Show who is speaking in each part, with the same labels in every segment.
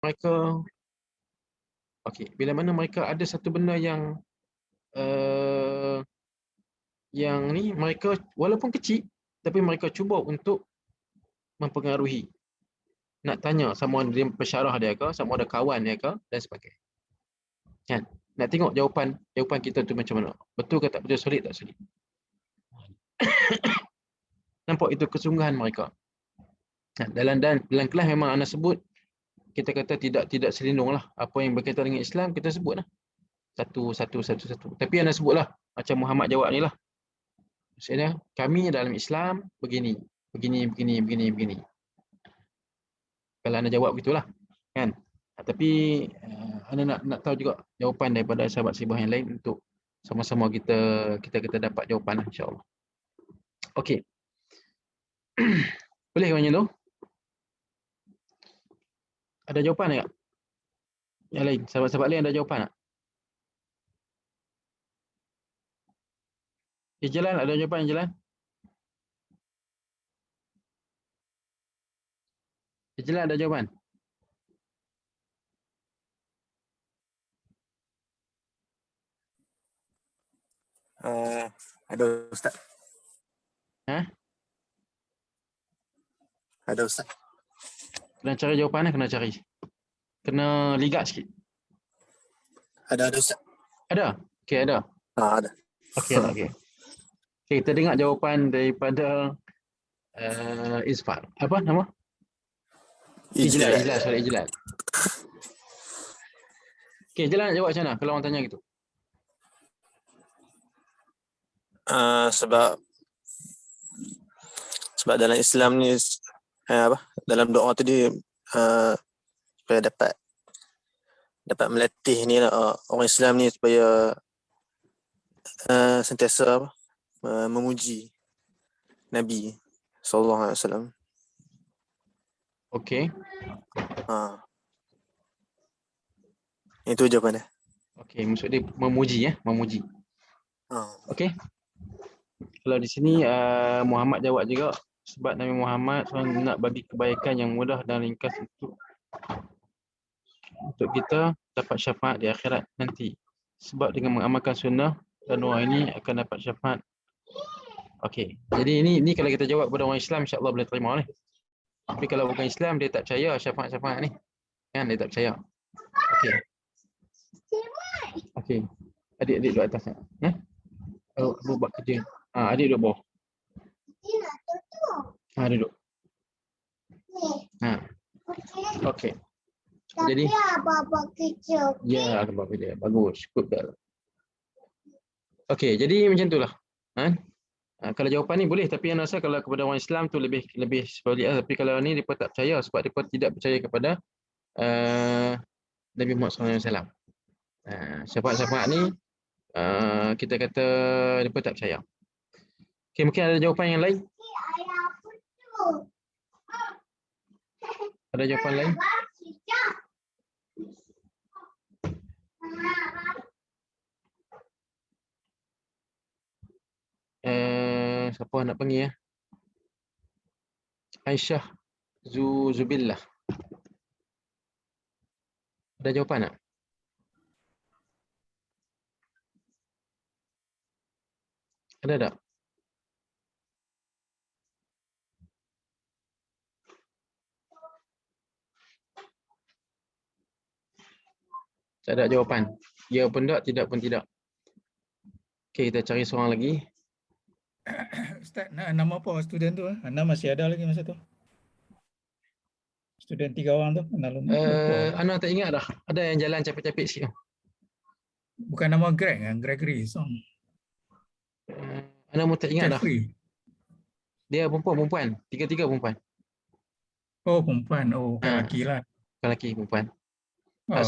Speaker 1: mereka bila mana mereka ada satu benda yang ni, mereka walaupun kecil tapi mereka cuba untuk mempengaruhi, nak tanya sama ada dia pensyarah dia ke, sama ada kawan dia ke, dan sebagainya. Kan? Nak tengok jawapan kita tu macam mana. Betul ke tak betul, solid tak solid. Nampak itu kesungguhan mereka. Dalam kelas memang anda sebut, kita kata tidak selindung lah. Apa yang berkaitan dengan Islam, kita sebut lah. Satu. Tapi anda sebut lah, macam Muhammad jawab ni lah. Maksudnya, kami dalam Islam begini. Kalau anda jawab begitulah. Kan? Tapi anda nak tahu juga jawapan daripada sahabat-sahabat yang lain untuk sama-sama kita dapat jawapan lah, insya-Allah. Okey. Boleh orang tu? Ada jawapan tak? Yang lain, sahabat-sahabat lain ada jawapan tak? Jalan, ada jawapan yang jalan? Jalan ada jawapan?
Speaker 2: Ada Ustaz.
Speaker 1: Ha?
Speaker 2: Ada Ustaz.
Speaker 1: Kena cari jawapan, kena cari. Kena ligat sikit.
Speaker 2: Ada Ustaz.
Speaker 1: Ada? Okey, ada.
Speaker 2: Ada.
Speaker 1: Okey, ada. Okey. Okey, kita dengar jawapan daripada Isfar. Apa nama? Ijlal. Sorry, Ijlal. Okey, Ijlal nak jawab macam mana kalau orang tanya gitu?
Speaker 2: Sebab dalam Islam ni dalam doa tu dia supaya dapat melatih ni lah, orang Islam ni supaya sentiasa memuji Nabi sallallahu alaihi wasallam.
Speaker 1: Okey.
Speaker 2: Itu jawapan dia.
Speaker 1: Okey, maksud dia memuji. Okey. Kalau di sini Muhammad jawab juga, sebab Nabi Muhammad nak bagi kebaikan yang mudah dan ringkas untuk kita dapat syafaat di akhirat nanti. Sebab dengan mengamalkan sunnah dan doa ini akan dapat syafaat. Okey. Jadi ini kalau kita jawab kepada orang Islam, insya-Allah boleh terima ni. Tapi kalau bukan Islam, dia tak percaya syafaat-syafaat ni. Kan, dia tak percaya. Okey. Okey. Adik-adik duduk atas. Buat kerja. Adik duduk bawah. Duduk. Okey. Jadi
Speaker 3: Bapa kerja.
Speaker 1: Ya, bapa kerja. Bagus. Good girl. Okey, jadi macam itulah. Kalau jawapan ni boleh, tapi yang rasa kalau kepada orang Islam tu lebih solid lah. Tapi kalau ni depa tak percaya sebab depa tidak percaya kepada Nabi Muhammad SAW. Syafaat-syafaat ni kita kata depa tak percaya. Okey, mungkin ada jawapan yang lain? Ada jawapan lain? Siapa nak panggil ya? Aisyah Zubillah. Ada jawapan tak? Ada tak? Tak ada jawapan. Ya pun tak, tidak pun tidak. Okey, kita cari seorang lagi.
Speaker 4: Ustaz, nama apa student tu? Anda masih ada lagi masa tu? Student 3 orang tu?
Speaker 1: Ana tak ingat dah. Ada yang jalan capek-capek sikit.
Speaker 4: Bukan nama Greg kan? Gregory Song.
Speaker 1: Ana pun tak ingat dah.
Speaker 4: Jeffrey.
Speaker 1: Dia perempuan. Tiga-tiga perempuan.
Speaker 4: Oh, perempuan. Oh, bukan lelaki lah.
Speaker 1: Bukan lelaki, perempuan.
Speaker 4: Oh,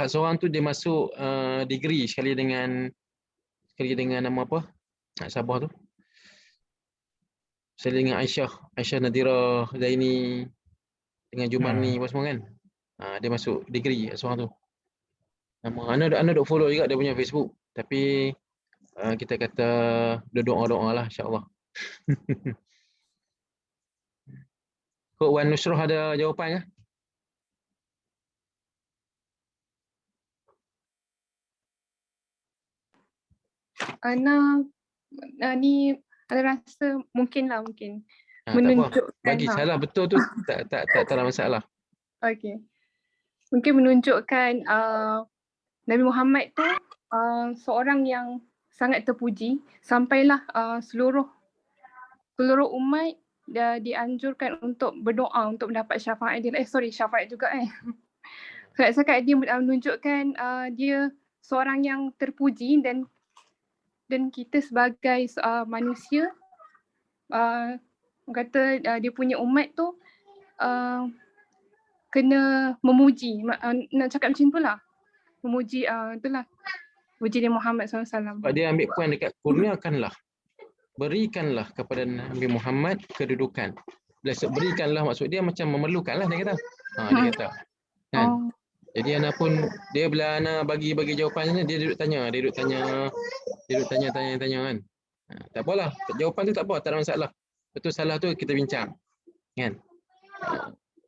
Speaker 1: seorang tu dia masuk degree sekali dengan nama apa? Sabah tu. Sekali dengan Aisyah Nadira Zaini dengan Jumani apa semua kan. Dia masuk degree seorang tu. Nama Ana duk follow juga dia punya Facebook. Tapi kita kata doa lah insya-Allah. Kok Wan Nusrah ada jawapan ke?
Speaker 5: Ana ni Ana rasa mungkin mungkin
Speaker 1: Tak apa.
Speaker 5: menunjukkan
Speaker 1: Bagi salah betul tu tak ada masalah.
Speaker 5: okey. Mungkin menunjukkan Nabi Muhammad tu seorang yang sangat terpuji sampailah seluruh umat dianjurkan untuk berdoa untuk mendapat syafaat dia. Syafaat juga Sangat-sangat dia menunjukkan dia seorang yang terpuji dan kita sebagai manusia kata dia punya umat tu kena memuji, nak cakap macam itulah, memuji itulah puji Nabi Muhammad SAW.
Speaker 1: Sebab dia ambil poin dekat kurniakanlah, berikanlah kepada Nabi Muhammad kedudukan. Bila berikanlah maksud dia macam memerlukanlah dia kata. Dia kata. Kan? Jadi Ana pun dia bila Ana bagi jawapannya dia duduk tanya kan. Tak apalah, jawapan tu tak apa, tak ada masalah. Betul salah tu kita bincang. Kan?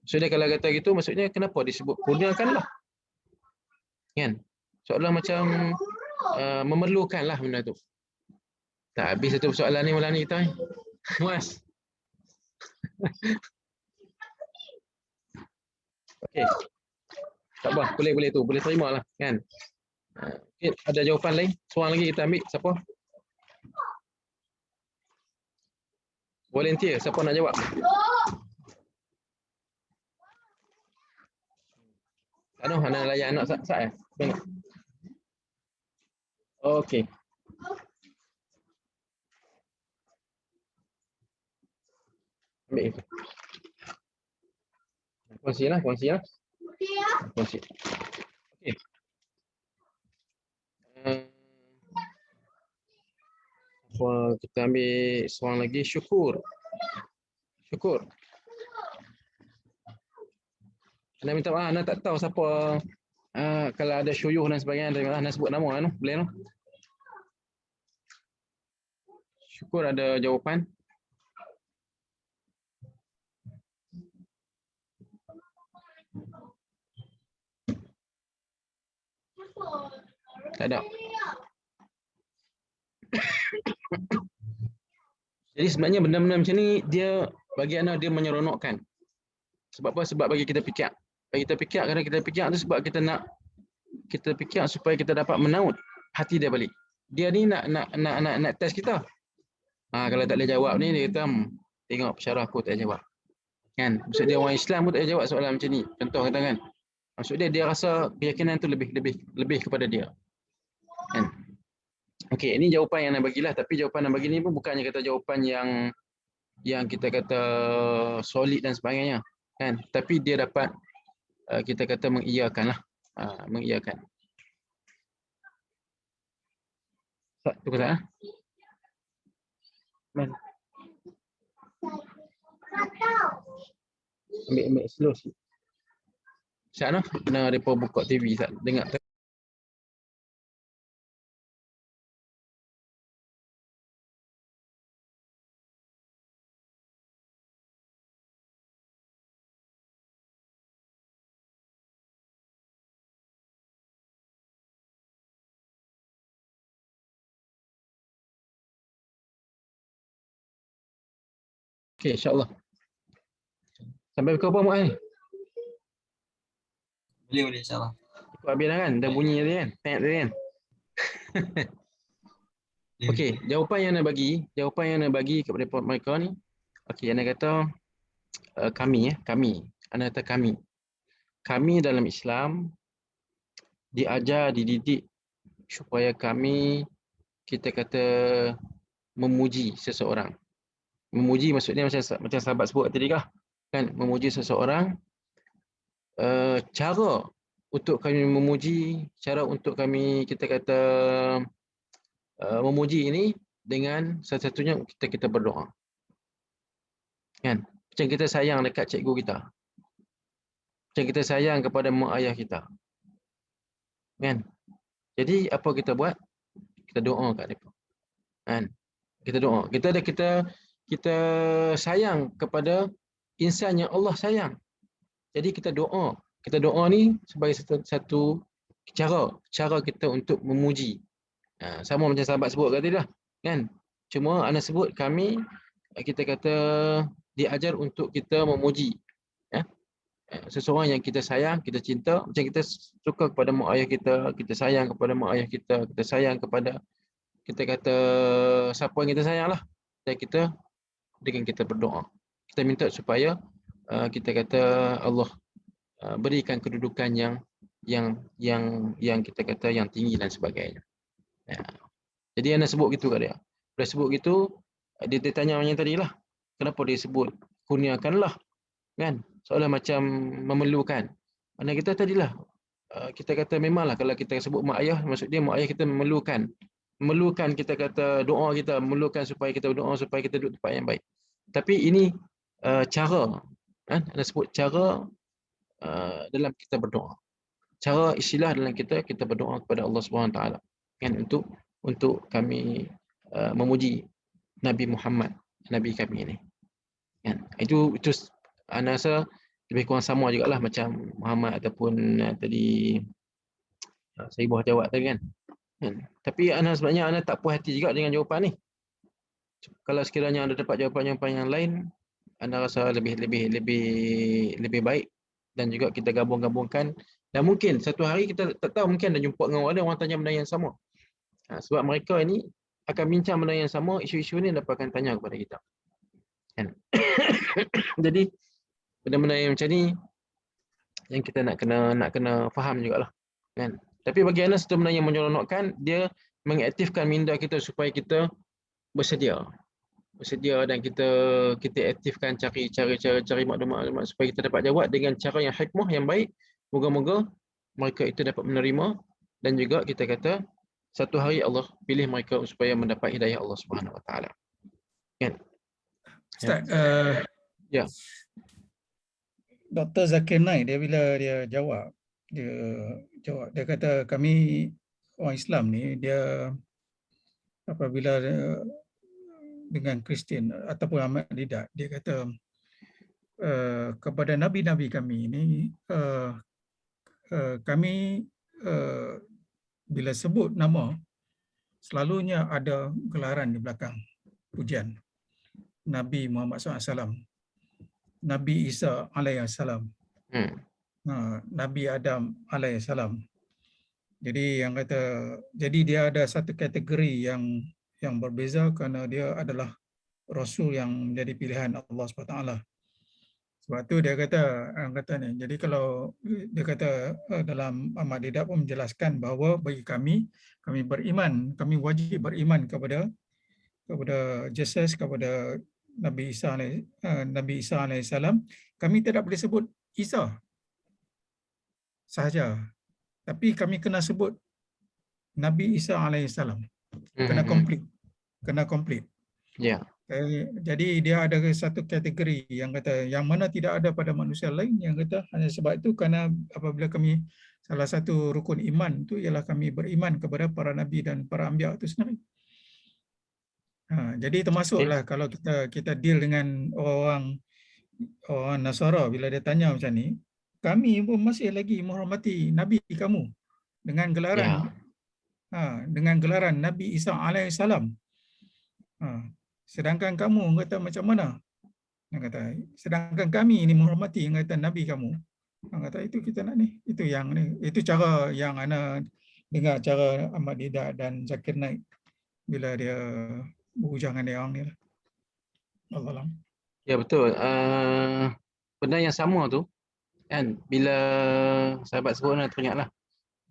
Speaker 1: So dia kalau kata gitu maksudnya kenapa disebut kurniakanlah. Kan? Seolah macam memerlukanlah benda tu. Tak habis satu persoalan ni malam ni kita ni. Mas. Okey. Tak apa, boleh tu, boleh terima lah kan. Okay, ada jawapan lain? Seorang lagi kita ambil, siapa? Volunteer, siapa nak jawab? Anak layan anak sat Okey. Ambil itu. Kongsi lah. Kongsi. Okey. Kita ambil seorang lagi, Syukur. Anda minta maaf, Anda tak tahu siapa kalau ada syuyuh dan sebagainya, Anda sebut nama anu, boleh no? Syukur ada jawapan? Tak ada. Jadi sebenarnya benda-benda macam ni dia bagi Ana dia menyeronokkan. Sebab apa? Sebab bagi kita fikir. Kadang kita fikir tu sebab kita fikir supaya kita dapat menaut hati dia balik. Dia ni nak test kita. Kalau tak boleh jawab ni dia kata tengok pensyarah aku tak jawab. Kan? Maksud dia orang Islam pun tak jawab soalan macam ni. Contoh kata kan. Maksud dia rasa keyakinan tu lebih kepada dia. Kan? Okey, ini jawapan yang nak bagilah, tapi jawapan yang bagi ni pun bukannya kata jawapan yang kita kata solid dan sebagainya, kan? Tapi dia dapat kita kata mengiyakanlah, mengiyakan. Tu kata ambil slow sikit. Sana kena depa buka TV sat dengar. Okey, insya-Allah. Sampai pukul berapa Mak ni?
Speaker 2: Boleh insya-Allah.
Speaker 1: Ikut habis dah kan? Dah bunyi tadi kan? Tengok tadi kan? Okey, jawapan yang nak bagi kepada mereka ni. Okey, Ana kata kami. Ana kata kami. Kami dalam Islam diajar, dididik supaya kami kita kata memuji seseorang. Memuji maksudnya macam sahabat sebut tadi kah? Kan memuji seseorang, cara untuk kami memuji, cara untuk kami kita kata memuji ini dengan satu-satunya kita berdoa. Kan? Macam kita sayang dekat cikgu kita. Macam kita sayang kepada mak ayah kita. Kan? Jadi apa kita buat? Kita doa kat mereka. Kan? Kita doa. Kita sayang kepada insan yang Allah sayang. Jadi kita doa. Kita doa ni sebagai satu cara kita untuk memuji. Sama macam sahabat sebut tadi lah, kan? Cuma ana sebut kami, kita kata diajar untuk kita memuji, ya. Seseorang yang kita sayang, kita cinta, macam kita suka kepada mak ayah kita sayang kepada mak ayah kita sayang kepada, kita kata siapa yang kita sayang lah, dan kita dengan kita berdoa, kita minta supaya kita kata Allah berikan kedudukan yang kita kata yang tinggi dan sebagainya. Jadi ana sebut gitu kat dia. Bila sebut gitu, dia tanya macam tadi lah, kenapa dia sebut kurniakanlah, kan? Seolah macam memerlukan. Mana kita tadilah, kita kata memanglah kalau kita sebut mak ayah, maksud dia mak ayah kita memerlukan kita kata doa kita, memerlukan supaya kita berdoa supaya kita duduk tempat yang baik. Tapi ini cara, kan? Ana sebut cara dalam kita berdoa. Cara istilah dalam kita berdoa kepada Allah Subhanahu Wa Taala, kan, untuk kami memuji Nabi Muhammad, Nabi kami ini, kan. Itu ana rasa lebih kurang sama jugalah macam Muhammad ataupun tadi Saibah jawab tadi, kan. Tapi ana sebenarnya ana tak puas hati juga dengan jawapan ni. Kalau sekiranya anda dapat jawapan-jawapan yang lain, anda rasa lebih baik, dan juga kita gabung-gabungkan, dan mungkin satu hari kita tak tahu, mungkin ada jumpa dengan orang tanya benda yang sama. Sebab mereka ini akan bincang benda yang sama, isu-isu ni dapat akan tanya kepada kita, kan. Jadi benda-benda yang macam ni yang kita nak kena faham jugalah, kan. Tapi bagi anda satu benda yang menyeronokkan, dia mengaktifkan minda kita supaya kita bersedia dan kita aktifkan cari maklumat supaya kita dapat jawab dengan cara yang hikmah, yang baik. Moga-moga mereka itu dapat menerima, dan juga kita kata satu hari Allah pilih mereka supaya mendapat hidayah Allah Subhanahu Wa Taala, kan.
Speaker 4: Ustaz,
Speaker 1: Ya.
Speaker 4: Dr. Zakir Naik, dia bila dia jawab, dia kata kami orang Islam ni, dia apabila dengan Kristian ataupun Ahmad Didat, dia kata kepada nabi-nabi kami ini, kami bila sebut nama selalunya ada gelaran di belakang pujian. Nabi Muhammad SAW, Nabi Isa alaihissalam, Nabi Adam alaihissalam. Jadi yang kata, jadi dia ada satu kategori yang berbeza kerana dia adalah Rasul yang menjadi pilihan Allah SWT. Sebab tu dia kata ni. Jadi kalau dia kata dalam Ahmad Didat pun menjelaskan bahawa bagi kami beriman, kami wajib beriman kepada Jesus, kepada Nabi Isa alaihissalam. Kami tidak boleh sebut Isa sahaja, tapi kami kena sebut Nabi Isa alaihissalam. Kena komplit.
Speaker 1: Ya.
Speaker 4: Jadi dia ada satu kategori yang kata yang mana tidak ada pada manusia lain, yang kata hanya sebab itu kerana apabila kami, salah satu rukun iman itu ialah kami beriman kepada para nabi dan para anbiya itu sendiri. Jadi termasuklah kalau kita deal dengan orang Nasara, bila dia tanya macam ni, kami pun masih lagi menghormati nabi kamu dengan gelaran Nabi Isa alaihissalam. Sedangkan kamu kata macam mana? Dia kata sedangkan kami ini menghormati yang kata nabi kamu. Dia kata itu kita nak ni. Itu cara yang ana dengar cara Ahmad Didat dan Zakir Naik bila dia berhujang dengan dia orang ni lah. Allahualam.
Speaker 1: Ya, betul. Benda yang sama tu, kan, bila sahabat sebut nak teringatlah.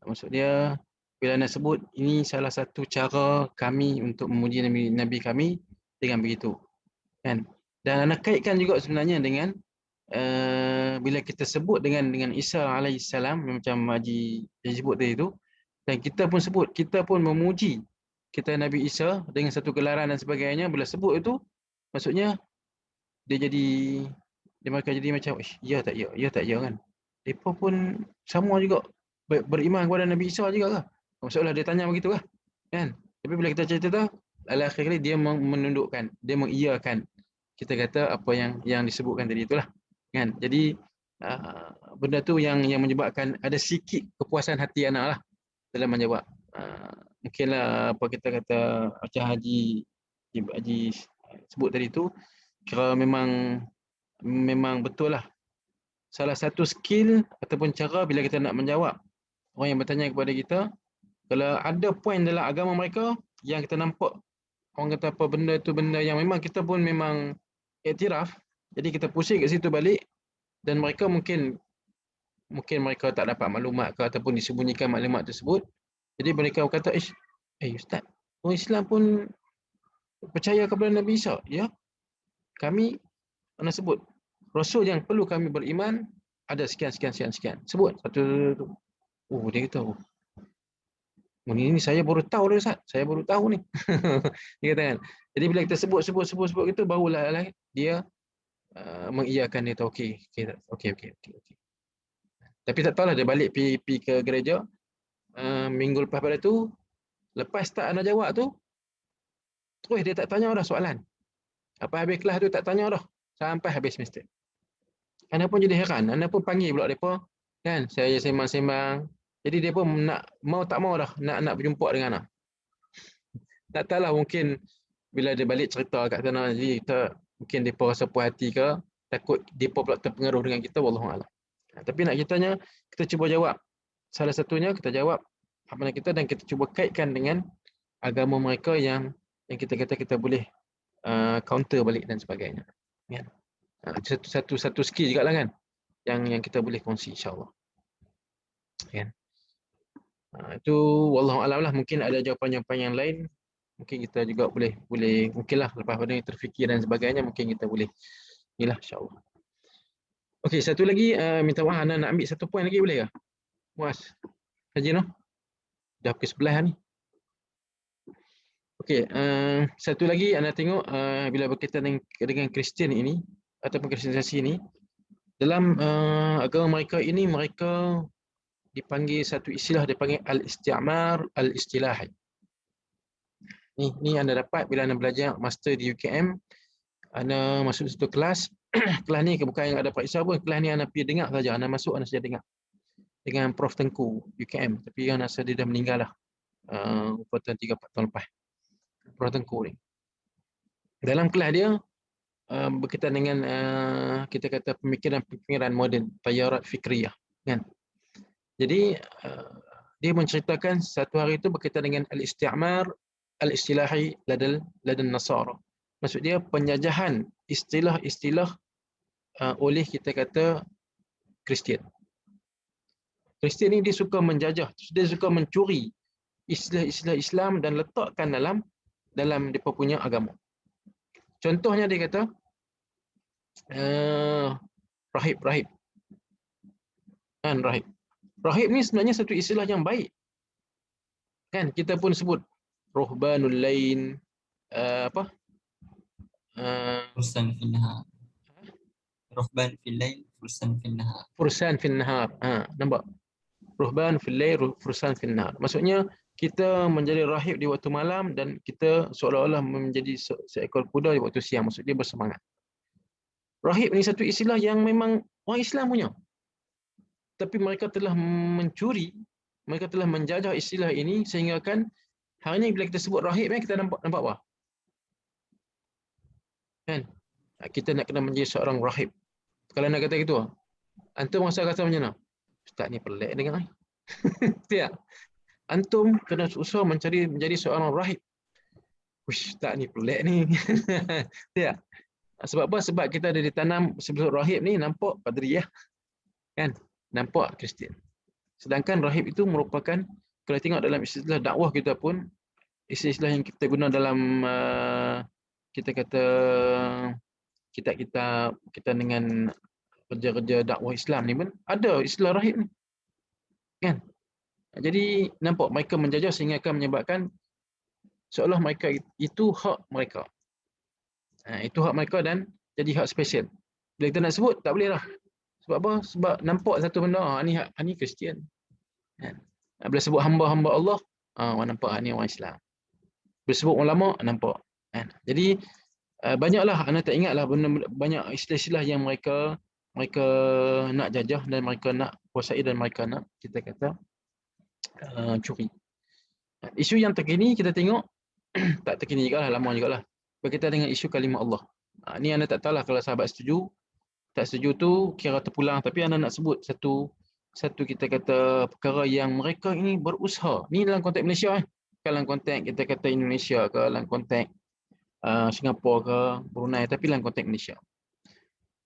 Speaker 1: Maksud dia bila nak sebut ini salah satu cara kami untuk memuji nabi kami dengan begitu, kan. Dan nak kaitkan juga sebenarnya dengan bila kita sebut dengan Isa alaihissalam macam Haji sebut tadi tu, dan kita pun memuji kita Nabi Isa dengan satu gelaran dan sebagainya. Bila sebut itu, maksudnya mereka jadi macam ya tak ya kan. Mereka pun sama juga beriman kepada Nabi Isa juga kah? Maksudnya dia tanya begitu kah? Kan? Tapi bila kita cerita akhir kali dia menundukkan, dia mengiyakan kita kata apa yang disebutkan tadi itulah, kan. Jadi benda tu yang menyebabkan ada sikit kepuasan hati anak lah dalam menjawab Mungkinlah apa kita kata macam Haji sebut tadi tu, kira memang betul lah. Salah satu skill ataupun cara bila kita nak menjawab orang yang bertanya kepada kita, kalau ada poin dalam agama mereka yang kita nampak orang kata apa benda tu benda yang memang kita pun memang iktiraf, jadi kita pusing kat situ balik, dan mereka mungkin mereka tak dapat maklumat ke ataupun disembunyikan maklumat tersebut. Jadi mereka kata, Ustaz, orang Islam pun percaya kepada Nabi Isa. Ya, kami mana sebut Rasul yang perlu kami beriman ada sekian. Sebut satu. Dia kata, ini saya baru tahu Ustaz. Saya baru tahu ni. Dia kata kan. Jadi bila kita sebut gitu, barulah dia mengiyakan, dia tahu okey. Tapi tak tahulah dia balik pergi ke gereja. Minggu lepas pada tu, lepas tak anda jawab tu, terus dia tak tanya dah soalan. Apa habis kelas tu tak tanya dah sampai habis semester. Anda pun jadi heran, anda pun panggil pula depa, kan? Saya sembang-sembang. Jadi dia pun mau tak mau dah nak berjumpa dengan anda. Tak tahulah, mungkin bila dia balik cerita kat sana, jadi mungkin depa rasa puas hati ke, takut depa pula terpengaruh dengan kita, wallahu a'lam. Tapi nak kitanya, kita cuba jawab. Salah satunya kita jawab apa nak kita, dan kita cuba kaitkan dengan agama mereka yang kita kata kita boleh counter balik dan sebagainya. Kan? Satu skill juga lah kan yang kita boleh kongsi, insya-Allah. Kan? Itu wallahu a'lam lah. Mungkin ada jawapan-jawapan yang lain, mungkin kita juga boleh mungkinlah lepas pada terfikir dan sebagainya, mungkin kita boleh inilah, insya-Allah. Okey, satu lagi, minta maaf Ana nak ambil satu poin lagi, boleh ke? Muaz, Haji Noh, dah pukul 11 ni. Okey, satu lagi Ana tengok bila berkaitan dengan Kristian ini ataupun kristianisasi ini, dalam agama mereka ini, mereka dipanggil satu istilah, dipanggil al-istimar al-istilahi. Ni Anda dapat bila Anda belajar master di UKM, Anda masuk satu kelas. Kelas ni bukan yang ada periksa pun, kelas ni Anda pergi dengar saja, Anda masuk Anda saja dengar dengan Prof Tengku UKM, tapi yang rasa dia dah meninggal lah, rupatan 3-4 tahun lepas. Prof Tengku ni dalam kelas dia berkaitan dengan kita kata pemikiran moden, tayarat fikriyah, kan. Jadi dia menceritakan satu hari itu berkaitan dengan al-istimar al-istilahi ladan Nasara. Maksud dia penjajahan istilah-istilah oleh kita kata Kristian. Kristian ni dia suka menjajah, dia suka mencuri istilah-istilah Islam dan letakkan dalam mereka punya agama. Contohnya dia kata rahib. Kan, rahib ni sebenarnya satu istilah yang baik. Kan, kita pun sebut ruhbanul lain,
Speaker 6: Fursan fil nahar. Ruhban fil lail, fursan fil nahar.
Speaker 1: Fursan fil nahar. Nampak? Ruhban fil lail, fursan fil nahar. Maksudnya kita menjadi rahib di waktu malam dan kita seolah-olah menjadi seekor kuda di waktu siang. Maksud dia bersemangat. Rahib ni satu istilah yang memang orang Islam punya. Tapi mereka telah mencuri, mereka telah menjajah istilah ini sehingga kan hari ni bila kita sebut rahib ni kita nampak apa? Kan? Kita nak kena menjadi seorang rahib. Kalau nak kata gitu, antum rasa macam mana? Ustaz ni pelik dengar ni. Tak? Antum kena usaha menjadi seorang rahib. Uish, Ustaz ni pelik ni. Tak? Sebab apa? Sebab kita ada ditanam sebelum rahib ni nampak Padriyah. Kan? Nampak Kristian. Sedangkan rahib itu merupakan, kalau tengok dalam istilah dakwah kita pun, istilah yang kita guna dalam kita kata kitab-kitab kita dengan kerja-kerja dakwah Islam ni pun ada istilah rahib ni. Kan? Jadi nampak mereka menjajah sehingga akan menyebabkan seolah mereka itu hak mereka. Itu hak mereka dan jadi hak special. Bila kita nak sebut tak boleh lah. Sebab apa? Sebab nampak satu benda, ni Kristian. Kan? Bila sebut hamba-hamba Allah, orang nampak ni orang Islam. Bila sebut ulama, nampak. Kan? Jadi banyaklah, anda tak ingatlah banyak istilah-istilah yang mereka nak jajah dan mereka nak kuasai dan mereka nak kita kata curi. Isu yang terkini kita tengok tak terkini jugalah, lama jugalah. Berkaitan dengan isu kalimah Allah. Ni anda tak tahulah kalau sahabat setuju, tak setuju tu kira terpulang, tapi anda nak sebut satu kita kata perkara yang mereka ini berusaha. Ni dalam konteks Malaysia dalam konteks kita kata Indonesia ke, dalam konteks Singapura ke, Brunei, tapi dalam konteks Malaysia.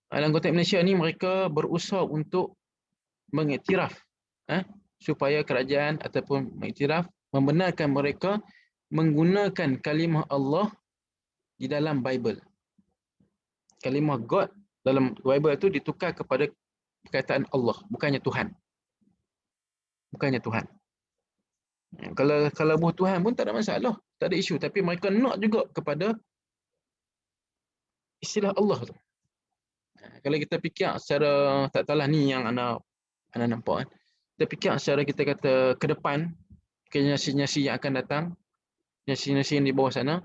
Speaker 1: Dalam konteks Malaysia ni mereka berusaha untuk mengiktiraf supaya kerajaan ataupun mengiktiraf membenarkan mereka menggunakan kalimah Allah di dalam Bible. Kalimah God dalam Bible itu ditukar kepada perkataan Allah, bukannya Tuhan. Bukannya Tuhan. Kalau buah Tuhan pun tak ada masalah, tak ada isu, tapi mereka nak juga kepada istilah Allah tu. Kalau kita fikir secara, tak tahulah ni yang anda nampak kita fikir secara kita kata ke depan, generasi-generasi yang akan datang, generasi-generasi yang di bawah sana,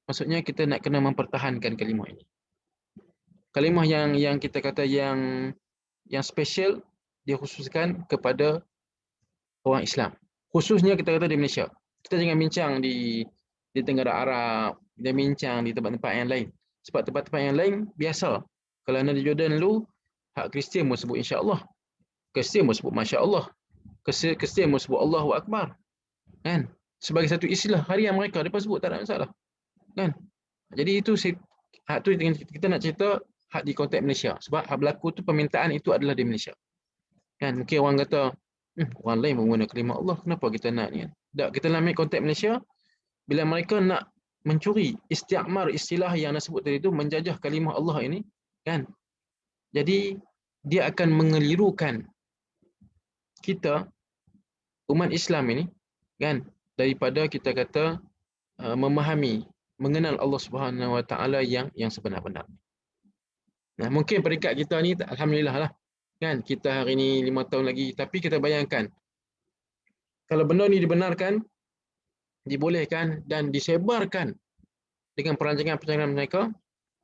Speaker 1: maksudnya kita nak kena mempertahankan kalimah ini. Kalimah yang kita kata yang special dikhususkan kepada orang Islam. Khususnya kita kata di Malaysia. Kita jangan bincang di Tenggara Arab, dia bincang di tempat-tempat yang lain. Sebab tempat-tempat yang lain biasa. Kalau anda di Jordan dulu, hak Kristian pun sebut insya-Allah. Kristian pun sebut masya-Allah. Kristian pun sebut Allahu Akbar. Kan? Sebagai satu istilah harian mereka, mereka sebut tak ada masalah. Kan? Jadi itu hak tu kita nak cerita hak di konteks Malaysia. Sebab hak berlaku tu permintaan itu adalah di Malaysia. Kan? Mungkin orang kata, orang lain menggunakan kalimah Allah, kenapa kita nak ni? Tak, kita dalam konteks Malaysia, bila mereka nak mencuri isti'mar istilah yang anda sebut tadi itu, menjajah kalimah Allah ini, kan? Jadi dia akan mengelirukan kita umat Islam ini, kan, daripada kita kata memahami, mengenal Allah Subhanahu Wa Taala yang sebenar-benar. Nah, mungkin peringkat kita ni alhamdulillah lah, kan, kita hari ni 5 tahun lagi, tapi kita bayangkan kalau benda ni dibenarkan, dibolehkan dan disebarkan dengan perancangan-perancangan mereka,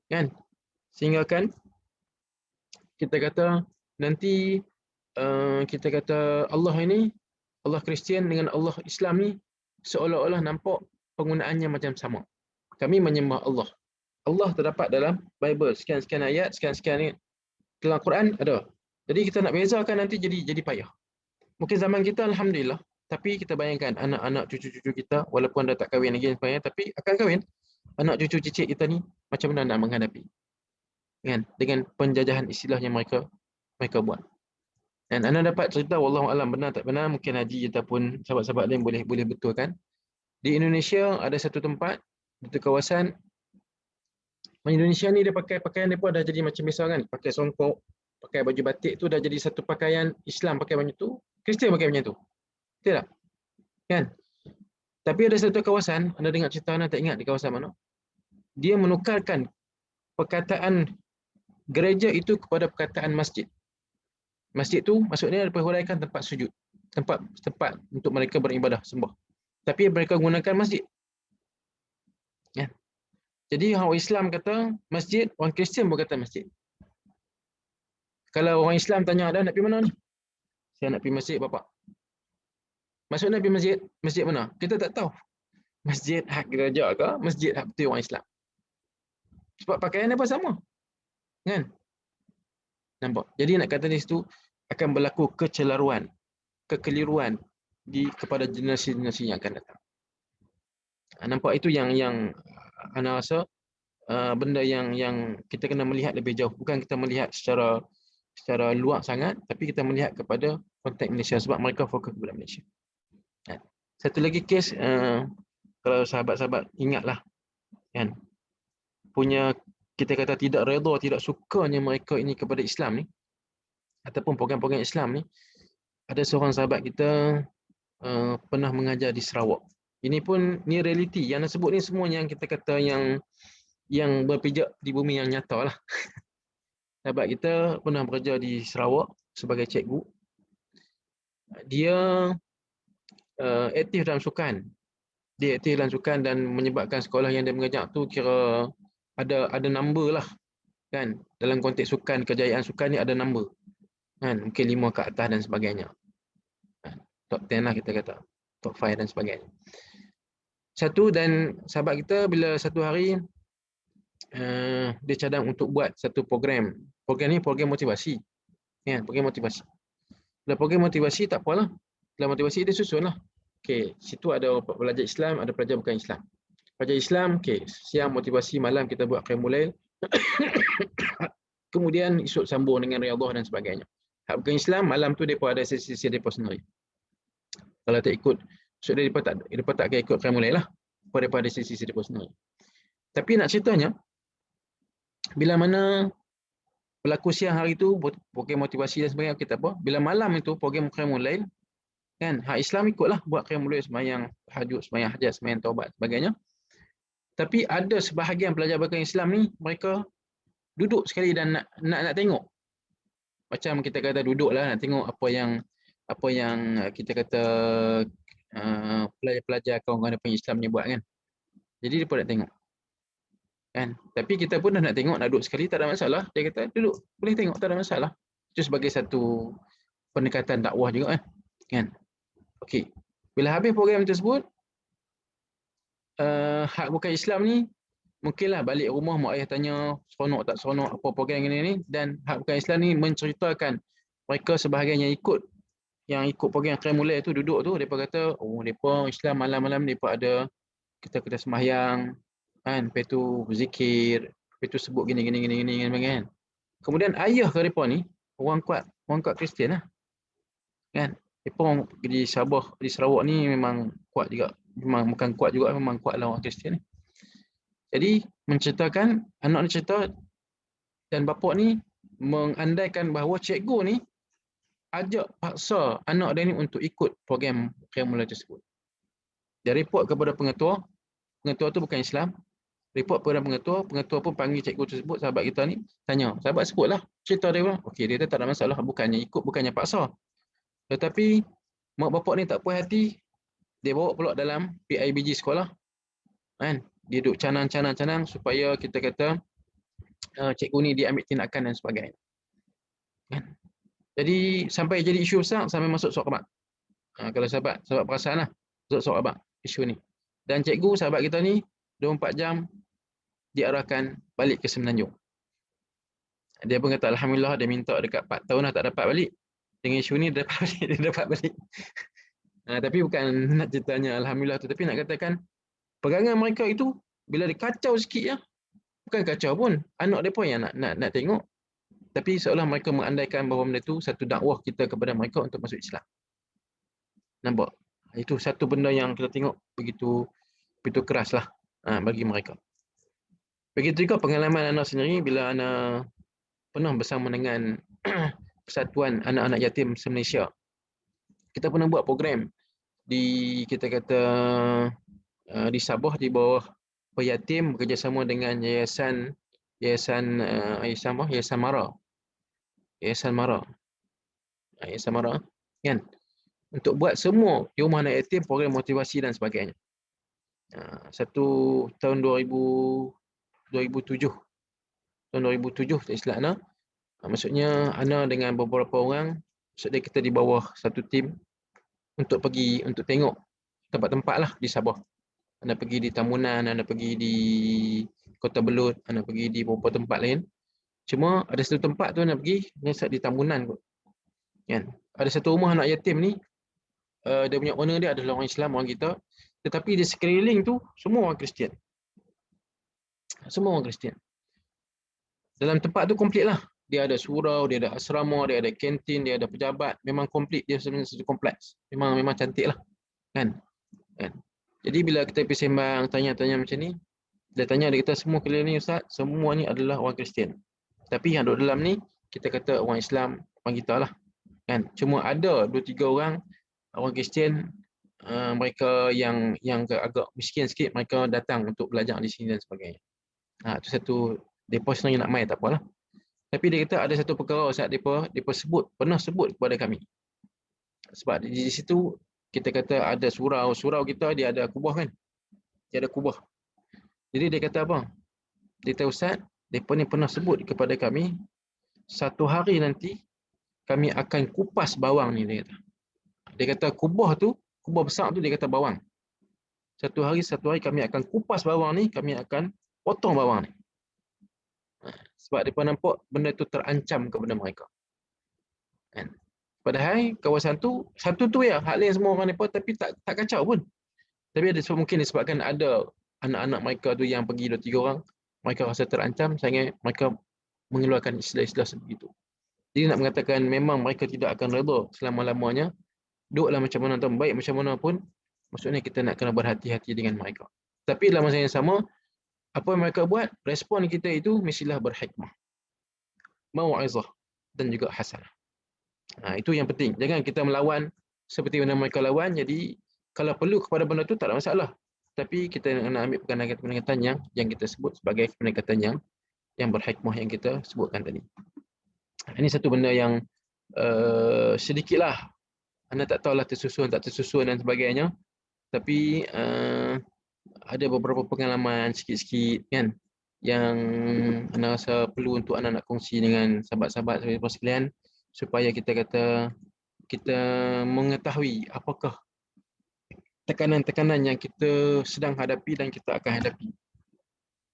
Speaker 1: kan, sehingga kan kita kata nanti kita kata Allah ini, Allah Kristian dengan Allah Islam ni seolah-olah nampak penggunaannya macam sama. Kami menyembah Allah. Allah terdapat dalam Bible, sekian-sekian ayat, sekian-sekian ni. Dalam Quran ada. Jadi kita nak bezakan nanti jadi payah. Mungkin zaman kita alhamdulillah, tapi kita bayangkan anak-anak cucu-cucu kita walaupun dah tak kahwin lagi tapi akan kahwin, anak cucu cicit kita ni macam mana nak menghadapi, kan, dengan penjajahan istilah yang mereka buat. Dan anda dapat cerita wallahu alam benar tak benar, mungkin Haji ataupun sahabat-sahabat lain boleh betulkan. Di Indonesia ada satu tempat di kawasan Indonesia ni, dia pakai pakaian depa dah jadi macam biasa kan, pakai songkok, pakai baju batik tu dah jadi satu pakaian Islam, pakai macam tu, Kristian pakai macam tu. Betul tak? Kan? Tapi ada satu kawasan, anda dengar cerita, anda tak ingat di kawasan mana, dia menukarkan perkataan gereja itu kepada perkataan masjid. Masjid tu maksudnya diperhuraikan tempat sujud, tempat untuk mereka beribadah, sembah. Tapi mereka gunakan masjid. Ya. Jadi orang Islam kata masjid, orang Kristian pun kata masjid. Kalau orang Islam tanya, ada nak pergi mana ni? Saya nak pergi masjid, bapak. Maksudnya pergi masjid, masjid mana? Kita tak tahu. Masjid hak gereja ke, masjid hak betul orang Islam. Sebab pakaian apa sama. Kan? Nampak? Jadi nak kata di situ akan berlaku kekeliruan kepada generasi-generasi yang akan datang. Nampak itu yang ana rasa benda yang kita kena melihat lebih jauh. Bukan kita melihat secara luas sangat, tapi kita melihat kepada konteks Malaysia sebab mereka fokus kepada Malaysia. Satu lagi kes, kalau sahabat-sahabat ingatlah, kan, punya kita kata tidak redha, tidak sukanya mereka ini kepada Islam ni, ataupun program-program Islam ni, ada seorang sahabat kita pernah mengajar di Sarawak. Ini pun ni realiti yang nak sebut ni, semua yang kita kata yang berpijak di bumi yang nyata lah. Sahabat kita pernah bekerja di Sarawak sebagai cikgu. Dia aktif dalam sukan. Dia aktif dalam sukan dan menyebabkan sekolah yang dia mengajar tu kira ada number lah, kan, dalam konteks sukan, kejayaan sukan ni ada number, kan, mungkin 5 ke atas dan sebagainya, top 10 lah kita kata. top 5 dan sebagainya. Satu, dan sahabat kita bila satu hari dia cadang untuk buat satu program. Program ni program motivasi. Ya, program motivasi. Bila program motivasi tak apalah. Dalam motivasi dia susun lah. Okey, situ ada pelajar Islam, ada pelajar bukan Islam. Pelajar Islam, okey, siang motivasi, malam kita buat qiyamul lail. Kemudian esok sambung dengan riyadhah dan sebagainya. Hak bukan Islam, malam tu depa ada sesi-sesi depa sendiri. Kalau tak ikut, so depa tak akan ikut qiyamul lail lah. Depa ada sesi-sesi depa sendiri. Tapi nak ceritanya, bila mana berlaku siang hari tu program motivasi dan sebagainya, kita apa? Bila malam itu program qiyamul lail, kan, hak Islam ikutlah buat qiyamul lail, sembahyang tahajud, sembahyang hajat, sembahyang taubat sebagainya. Tapi ada sebahagian pelajar bukan Islam ni, mereka duduk sekali dan nak tengok. Macam kita kata duduklah nak tengok apa yang kita kata pelajar-pelajar kawan-kawan daripada Islam ni buat kan. Jadi dia pun nak tengok. Kan? Tapi kita pun dah nak tengok, nak duduk sekali tak ada masalah. Dia kata duduk, boleh tengok, tak ada masalah. Itu sebagai satu pendekatan dakwah juga kan. Okey. Bila habis program tersebut, hak bukan Islam ni mungkinlah balik rumah mak ayah tanya seronok tak seronok apa program ni, dan hak bukan Islam ni menceritakan mereka sebahagian yang ikut program qiyamul lail tu duduk tu, depa kata depa Islam malam-malam depa ada kita sembahyang kan, lepas tu berzikir, lepas tu sebut gini kan. Kemudian ayah ke depa ni orang kuat Kristian lah. Kan? Depa di Sabah, di Sarawak ni memang kuat juga. Memang bukan kuat juga, memang kuat lah orang Kristian ni. Jadi menceritakan, anak ni cerita dan bapa ni mengandaikan bahawa cikgu ni ajak paksa anak dia ni untuk ikut program qiyamul lail tersebut. Dia report kepada pengetua tu bukan Islam. Report kepada pengetua pun panggil cikgu tersebut, sahabat kita ni, tanya. Sahabat sebutlah cerita dia pun. Okey, dia tak ada masalah, bukannya ikut, bukannya paksa. Tetapi mak bapak ni tak puas hati, dia bawa pula dalam PIBG sekolah. Kan? Dia duduk canang supaya kita kata cikgu ni dia ambil tindakan dan sebagainya. Kan? Jadi sampai jadi isu besar sampai masuk surat khabar. Kalau sahabat perasan lah, masuk surat khabar isu ni. Dan cikgu sahabat kita ni 24 jam diarahkan balik ke Semenanjung. Dia pun kata alhamdulillah, dia minta dekat 4 tahun dah tak dapat balik. Dengan isu ni dia dapat balik. Tapi bukan nak ceritanya alhamdulillah tu, tapi nak katakan pegangan mereka itu bila dia kacau sikit ya, bukan kacau pun, anak dia pun yang nak tengok. Tapi seolah mereka mengandaikan bahawa benda tu satu dakwah kita kepada mereka untuk masuk Islam. Nampak? Itu satu benda yang kita tengok begitu keraslah bagi mereka. Begitu juga pengalaman anak sendiri bila anak pernah bersama dengan Persatuan Anak-anak Yatim se-Malaysia. Kita pernah buat program di kita kata di Sabah di bawah Yatim bekerjasama dengan Yayasan Mara kan, untuk buat semua di rumah anak yatim program motivasi dan sebagainya. Satu tahun 2007 tak silap Ana. Maksudnya Ana dengan beberapa orang, maksudnya kita di bawah satu tim untuk pergi untuk tengok tempat-tempat lah di Sabah. Ana pergi di Tamunan, Ana pergi di Kota Belud, Ana pergi di beberapa tempat lain. Cuma ada satu tempat tu Ana pergi di Tamunan kot. Kan? Ada satu rumah anak yatim ni, dia punya owner dia adalah orang Islam, orang kita. Tetapi di sekeliling tu semua orang Kristian. Semua orang Kristian. Dalam tempat tu komplit lah. Dia ada surau, dia ada asrama, dia ada kantin, dia ada pejabat. Memang komplit, dia sebenarnya satu kompleks. Memang cantik lah. Kan? Jadi bila kita pergi sembang, tanya-tanya macam ni, dia tanya, dia kata semua keliling ni Ustaz, semua ni adalah orang Kristian. Tapi yang duduk dalam ni, kita kata orang Islam, orang kita lah. Kan? Cuma ada 2-3 orang Kristian, mereka yang agak miskin sikit, mereka datang untuk belajar di sini dan sebagainya. Itu satu, mereka sebenarnya nak main tak apalah. Tapi dia kata ada satu perkara Ustaz, mereka pernah sebut kepada kami. Sebab di situ kita kata ada surau kita dia ada kubah kan. Dia ada kubah. Jadi dia kata apa? Dia kata Ustaz, mereka ni pernah sebut kepada kami, satu hari nanti kami akan kupas bawang ni, dia kata. Dia kata kubah tu kubur besar tu dia kata bawang. Satu hari kami akan kupas bawang ni, kami akan potong bawang ni. Sebab mereka nampak benda tu terancam kepada mereka. Kan? Padahal kawasan tu, satu tu ya, hak lain semua orang mereka tapi tak kacau pun. Tapi ada mungkin disebabkan ada anak-anak mereka tu yang pergi 2-3 orang, mereka rasa terancam sehingga mereka mengeluarkan istilah-istilah sebegitu. Jadi nak mengatakan memang mereka tidak akan redha selama-lamanya, duduklah macam mana atau baik macam mana pun, maksudnya kita nak kena berhati-hati dengan mereka. Tapi dalam masa yang sama, apa yang mereka buat, respon kita itu mestilah berhikmah, mau'izah dan juga hasanah. Itu yang penting. Jangan kita melawan seperti mana mereka lawan. Jadi kalau perlu kepada benda itu tak ada masalah. Tapi kita nak ambil pendekatan yang kita sebut sebagai pendekatan yang berhikmah yang kita sebutkan tadi. Ini satu benda yang sedikitlah. Anda tak tahulah tersusun tak tersusun dan sebagainya. Tapi ada beberapa pengalaman sikit-sikit kan yang anda rasa perlu untuk anda nak kongsi dengan sahabat-sahabat sekalian supaya kita mengetahui apakah tekanan-tekanan yang kita sedang hadapi dan kita akan hadapi.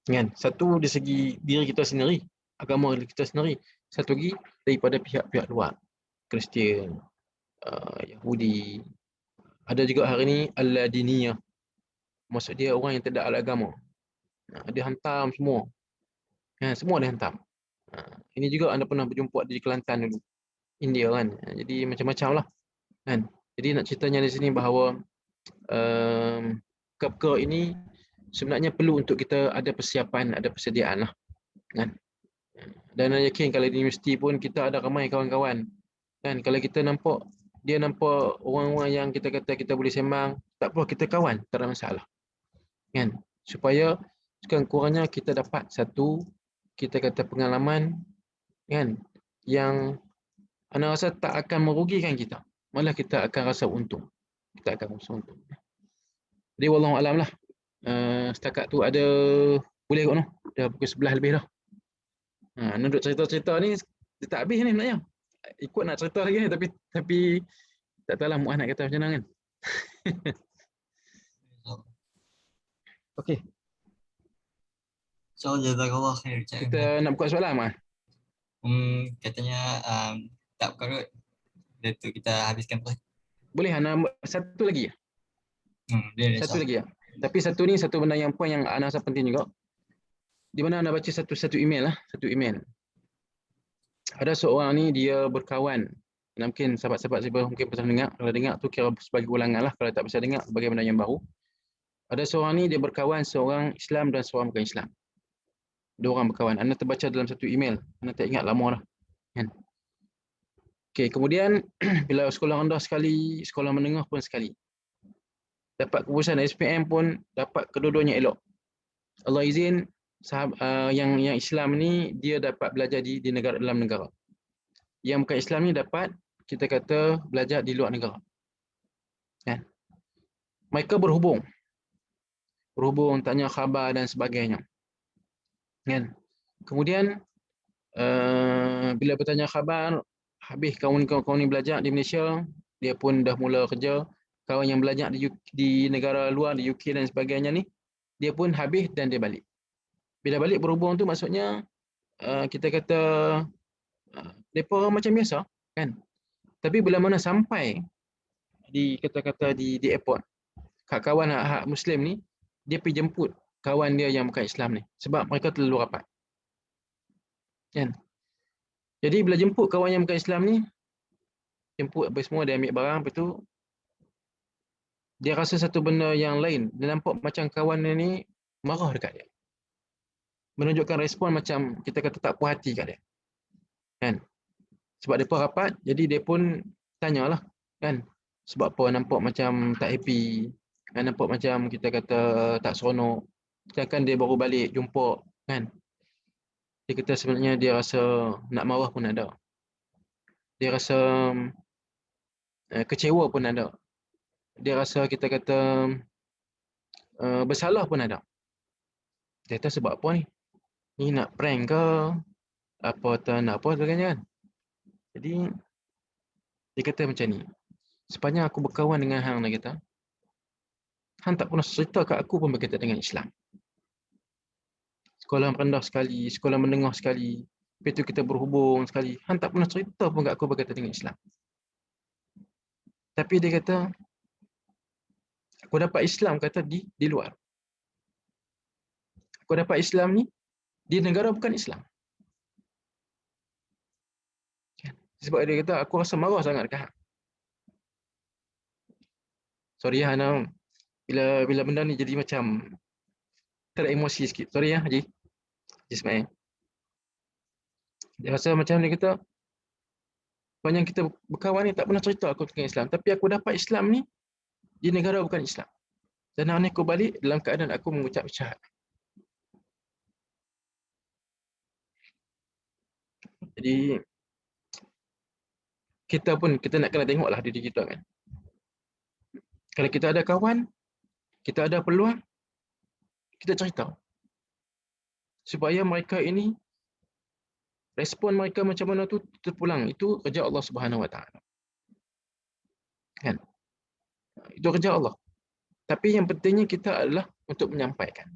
Speaker 1: Kan? Satu dari segi diri kita sendiri, agama kita sendiri. Satu lagi daripada pihak-pihak luar. Kristian, Yahudi. Ada juga hari ini al-ladiniyah. Maksud dia orang yang tidak ada agama. Dia hantam semua. Semua dia hantam. Ini juga anda pernah berjumpa di Kelantan dulu. India kan. Jadi macam-macam lah. Kan? Jadi nak ceritanya di sini bahawa perkara ini sebenarnya perlu untuk kita ada persiapan, ada persediaan lah. Kan? Dan saya yakin kalau di universiti pun kita ada ramai kawan-kawan. Kan? Kalau kita nampak, dia nampak orang-orang yang kita kata kita boleh sembang, tak apa kita kawan, tak ada masalah. Kan? Supaya sekurang-kurangnya kita dapat satu, kita kata pengalaman kan, yang anda rasa tak akan merugikan kita. Malah kita akan rasa untung. Kita akan rasa untung. Jadi wallahualam lah. Setakat tu ada, boleh kot noh. Dah pukul 11 lebih dah. Nak duduk cerita-cerita ni, dia tak habis ni sebenarnya. Ikut nak cerita lagi ni, tapi tak tahulah Muaz nak kata macam mana kan. Okey.
Speaker 6: So, jazakallah khair.
Speaker 1: Kita nak buka soalan Muaz.
Speaker 6: Katanya tak buka kot. Dia tu kita habiskan tu.
Speaker 1: Boleh satu lagi ya? Satu lagi ya. Tapi satu ni satu benda yang poin yang anda rasa penting juga. Di mana anda baca satu email lah, satu email. Ada seorang ni dia berkawan. Mungkin sahabat-sahabat saya mungkin pernah dengar. Kalau dengar tu kira sebagai ulangan lah. Kalau tak bisa dengar sebagai benda yang baru. Ada seorang ni dia berkawan seorang Islam dan seorang bukan Islam. Dua orang berkawan. Anda terbaca dalam satu email. Anda tak ingat lama dah. Kan? Okey, kemudian bila sekolah rendah sekali, sekolah menengah pun sekali. Dapat keputusan SPM pun dapat kedua-duanya elok. Allah izin yang Islam ni dia dapat belajar di negara dalam negara. Yang bukan Islam ni dapat kita kata belajar di luar negara. Kan? Mereka berhubung, tanya khabar dan sebagainya. Kan? Kemudian bila bertanya khabar, habis kawan ni belajar di Malaysia, dia pun dah mula kerja. Kawan yang belajar di negara luar, di UK dan sebagainya ni, dia pun habis dan dia balik. Bila balik berhubung tu maksudnya kita kata mereka orang macam biasa kan. Tapi bila mana sampai di kata-kata di airport, kawan hak Muslim ni dia pergi jemput kawan dia yang bukan Islam ni sebab mereka terlalu rapat. Kan? Jadi bila jemput kawan yang bukan Islam ni, jemput apa semua, dia ambil barang, lepas tu dia rasa satu benda yang lain. Dia nampak macam kawan dia ni marah dekat dia. Menunjukkan respon macam kita kata tak puas hati kat dia. Kan? Sebab dia pun rapat, jadi dia pun tanyalah. Kan? Sebab apa nampak macam tak happy. Kan? Nampak macam kita kata tak seronok. Sedangkan dia baru balik jumpa. Kan? Dia kata sebenarnya dia rasa nak marah pun ada. Dia rasa kecewa pun ada. Dia rasa kita kata bersalah pun ada. Dia kata sebab apa ni? Ni nak prank ke? Apa tak nak apa sebagainya kan? Jadi dia kata macam ni. Sepanjang aku berkawan dengan hang, dia kata, hang tak pernah cerita kat aku pun berkaitan dengan Islam. Sekolah rendah sekali, sekolah menengah sekali, lepas tu kita berhubung sekali, hang tak pernah cerita pun kat aku berkaitan dengan Islam. Tapi dia kata, aku dapat Islam kata di luar. Aku dapat Islam ni di negara bukan Islam. Sebab dia kata, aku rasa marah sangat dekat hang. Sorry ya, Hana. Bila benda ni jadi macam teremosi sikit. Sorry ya, Haji. Haji Ismail. Dia rasa macam dia kata, sepanjang kita berkawan ni tak pernah cerita aku tentang Islam. Tapi aku dapat Islam ni di negara bukan Islam. Dan hari ni aku balik dalam keadaan aku mengucap syahadat. Jadi, kita nak kena tengoklah diri kita kan. Kalau kita ada kawan, kita ada peluang, kita cerita. Supaya mereka ini, respon mereka macam mana tu terpulang. Itu kerja Allah Subhanahu Wa Taala. Kan? Itu kerja Allah. Tapi yang pentingnya kita adalah untuk menyampaikan.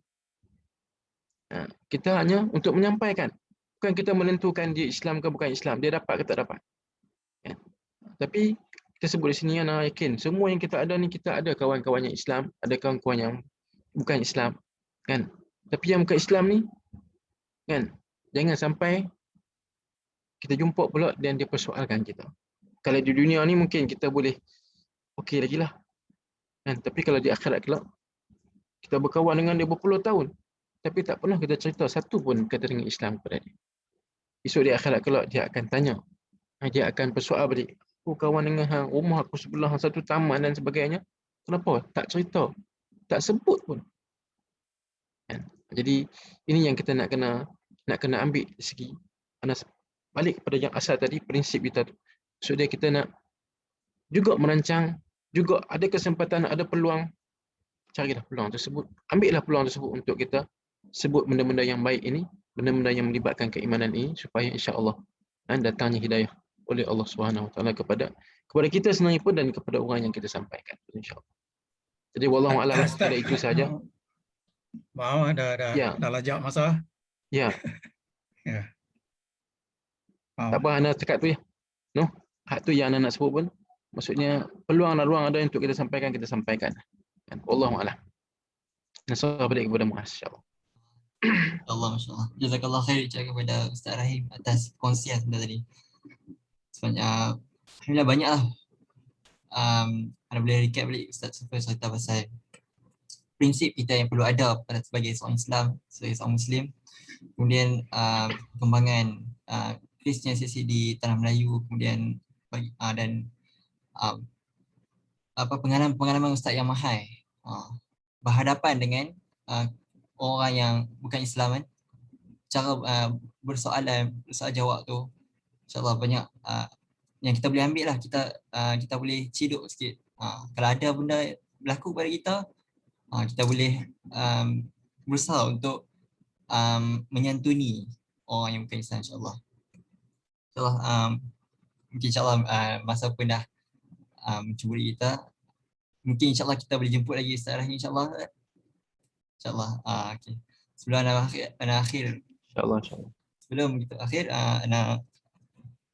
Speaker 1: Kita hanya untuk menyampaikan. Bukan kita menentukan dia Islam ke bukan Islam. Dia dapat ke tak dapat. Kan? Tapi kita sebut di sini, Ana yakin semua yang kita ada ni, kita ada kawan-kawan yang Islam, ada kawan-kawan yang bukan Islam. Kan? Tapi yang bukan Islam ni, kan, jangan sampai kita jumpa pula dan dia persoalkan kita. Kalau di dunia ni mungkin kita boleh okey lagi lah. Kan? Tapi kalau di akhirat kelak, kita berkawan dengan dia berpuluh tahun, tapi tak pernah kita cerita satu pun kata dengan Islam kepada dia. Esok di akhirat kelak dia akan tanya. Dia akan persoal balik. Aku kawan dengan hang, rumah aku sebelah satu taman dan sebagainya. Kenapa? Tak cerita. Tak sebut pun. Kan? Jadi ini yang kita nak kena ambil dari segi balik kepada yang asal tadi, prinsip kita tu. So kita nak juga merancang, juga ada kesempatan, ada peluang, carilah peluang tersebut. Ambillah peluang tersebut untuk kita sebut benda-benda yang baik ini, benda-benda yang melibatkan keimanan ini, supaya insya-Allah datangnya hidayah oleh Allah Subhanahu Wa Taala kepada kita sendiri pun dan kepada orang yang kita sampaikan, insya-Allah. Jadi wallahu a'lam, pada itu saja.
Speaker 4: Maaf
Speaker 1: Ya.
Speaker 4: dah lajak masa.
Speaker 1: Ya.
Speaker 4: Ya.
Speaker 1: Tak apa, Ana cakap tu ya. No, hak tu yang Ana nak sebut pun. Maksudnya peluang dan ruang ada untuk kita sampaikan, kita sampaikan. Kan? Wallahu a'lam. Nasabah balik kepada Muaz, insya-Allah.
Speaker 6: Allah, masya-Allah. Jazakallah khair kepada Ustaz Rahim atas kongsian sebentar tadi. Sebenarnya alhamdulillah banyaklah. Anda boleh recap balik Ustaz supaya cerita pasal prinsip kita yang perlu ada sebagai seorang Islam, sebagai seorang Muslim. Kemudian perkembangan kristianisasi di tanah Melayu, kemudian dan pengalaman Ustaz yang mahal berhadapan dengan orang yang bukan Islam kan. Cara bersoal jawab tu insya-Allah banyak yang kita boleh ambil lah, kita boleh ciduk sikit. Kalau ada benda berlaku pada kita, kita boleh berusaha untuk menyantuni orang yang bukan Islam, insya-Allah. InsyaAllah mungkin insya-Allah masa pun dah mencuburi kita. Mungkin insya-Allah kita boleh jemput lagi Ustaz Rahim, insya-Allah. InsyaAllah. Okay. Sebelum Ana akhir.
Speaker 1: Insya-Allah.
Speaker 6: Sebelum kita akhir,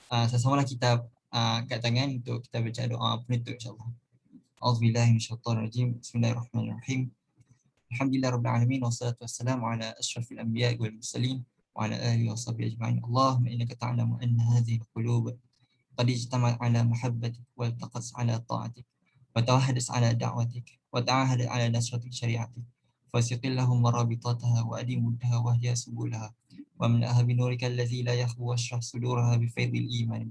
Speaker 6: sama-samalah kita kat tangan untuk kita baca doa penutup, insya-Allah. A'udzubillahi minasyaitonirrajim. Bismillahirrahmanirrahim. Alhamdulillahirabbil alamin wassalatu wassalamu ala asyrafil anbiya'i wal mursalin wa ala alihi washabbihi ajma'in. Allahumma innaka ta'lamu anna hadhihi al-qulub qad ijtama'at ala mahabbatik wa iltaqat ala ta'atik wa tawahadat ala da'watik wa ta'ahadat ala nasratik syari'atik. Fasiqil lahum marabitataha wa adimudha wa hiya subulaha wa min'aha binurika allazi la yakhbu washrah suduraha bi faidil iman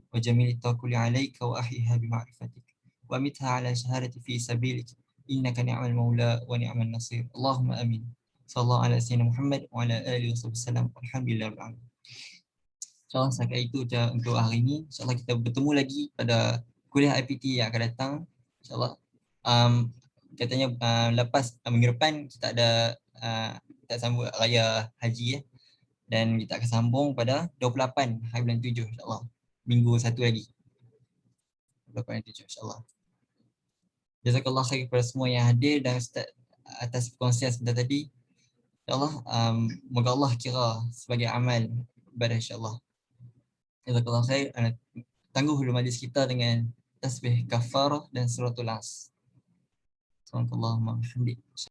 Speaker 6: wa jamil tawakkuli alayka wa ahyiha bi ma'rifatik wa mitha ala shahadati fi sabilik innaka ni'mal maula wa ni'mal nasir. Allahumma amin. Sallallahu ala sayyidina Muhammad wa ala alihi wasallam. Alhamdulillahirabbil alamin. InsyaAllah setakat itu untuk hari ini. InsyaAllah kita bertemu lagi pada kuliah IPT yang akan datang. InsyaAllah katanya lepas minggu depan kita ada kita sambung raya haji dan kita akan sambung pada 28 hari bulan 7 insya-Allah. Minggu satu lagi. Quran yang 7 insyaAllah. Jazakallah khair kepada semua yang hadir dan Ustaz atas perkongsian sebentar tadi. InsyaAllah, moga Allah kira sebagai amal ibadah insyaAllah. Jazakallah khair. Tangguh dulu majlis kita dengan tasbih kafarah dan suratul As. Subhanallahumma wa bihamdik.